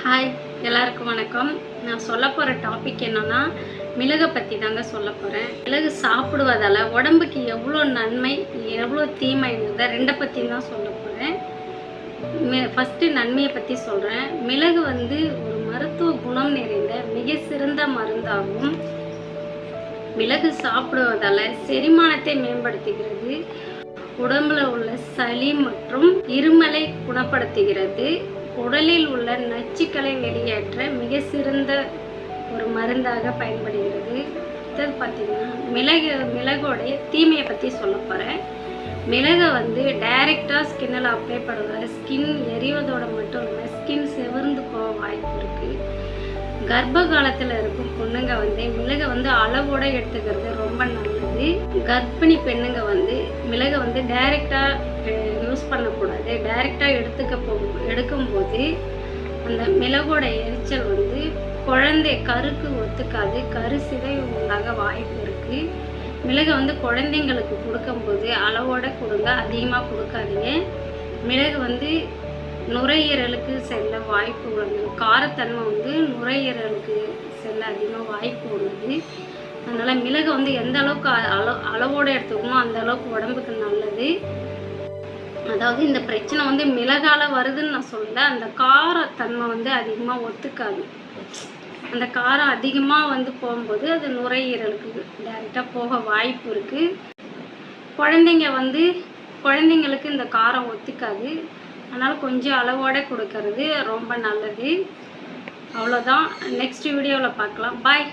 Hi, எல்லாருக்கும் வணக்கம். நான் சொல்ல போகிற டாபிக் என்னன்னா, மிளகை பற்றி தாங்க சொல்ல போகிறேன். மிளகு சாப்பிடுவதால் உடம்புக்கு எவ்வளோ நன்மை, எவ்வளோ தீமைன்றதை ரெண்டை பற்றி தான் சொல்ல போகிறேன். ஃபஸ்ட்டு நன்மையை பற்றி சொல்கிறேன். மிளகு ஒரு மருத்துவ குணம் நிறைந்த மிக சிறந்த மருந்தாகும். மிளகு சாப்பிடுவதால் செரிமானத்தை மேம்படுத்துகிறது, உடம்புல உள்ள சளி மற்றும் இருமலை குணப்படுத்துகிறது, உடலில் உள்ள நச்சுக்களை வெளியேற்ற மிக சிறந்த ஒரு மருந்தாக பயன்படுகிறது. இது பார்த்திங்கன்னா மிளகோடைய தீமையை பற்றி சொல்ல போகிறேன். மிளகை டைரெக்டாக ஸ்கின்னில் அப்ளை பண்ணுறது ஸ்கின் எரிவதோடு மட்டும் இல்லை, ஸ்கின் செவர்ந்து போக வாய்ப்பு இருக்குது. கர்ப்ப காலத்தில் இருக்கும் பொண்ணுங்க மிளகை அளவோடு எடுத்துக்கிறது ரொம்ப நல்லது. கர்ப்பிணி பெண்ணுங்க மிளகை டைரெக்டாக யூஸ் பண்ணக்கூடாது. டைரெக்டாக எடுக்கும்போது அந்த மிளகோட எரிச்சல் குழந்தை கருக்கு ஒத்துக்காது, கரு சிதைவு உண்டாக வாய்ப்பு இருக்குது. மிளகை குழந்தைங்களுக்கு கொடுக்கும்போது அளவோட கொடுங்க, அதிகமாக கொடுக்காதீங்க. மிளகு நுரையீரலுக்கு செல்ல வாய்ப்பு உள்ளது. காரத்தன்மை நுரையீரலுக்கு செல்ல அதிகமாக வாய்ப்பு உள்ளது. அதனால் மிளகை எந்த அளவுக்கு அளவோடு எடுத்துக்கணுமோ அந்த அளவுக்கு உடம்புக்கு நல்லது. அதாவது இந்த பிரச்சனை மிளகால வருதுன்னு நான் சொல்லலை, அந்த காரத்தன்மை அதிகமாக ஒத்துக்காது. அந்த காரம் அதிகமாக போகும்போது அது நுரையீரலுக்கு டைரெக்டாக போக வாய்ப்பு இருக்குது. குழந்தைங்களுக்கு இந்த காரம் ஒத்துக்காது. அதனால் கொஞ்சம் அளவோடு கொடுக்கறது ரொம்ப நல்லது. அவ்வளோதான். நெக்ஸ்ட் வீடியோவில் பார்க்கலாம். பாய்.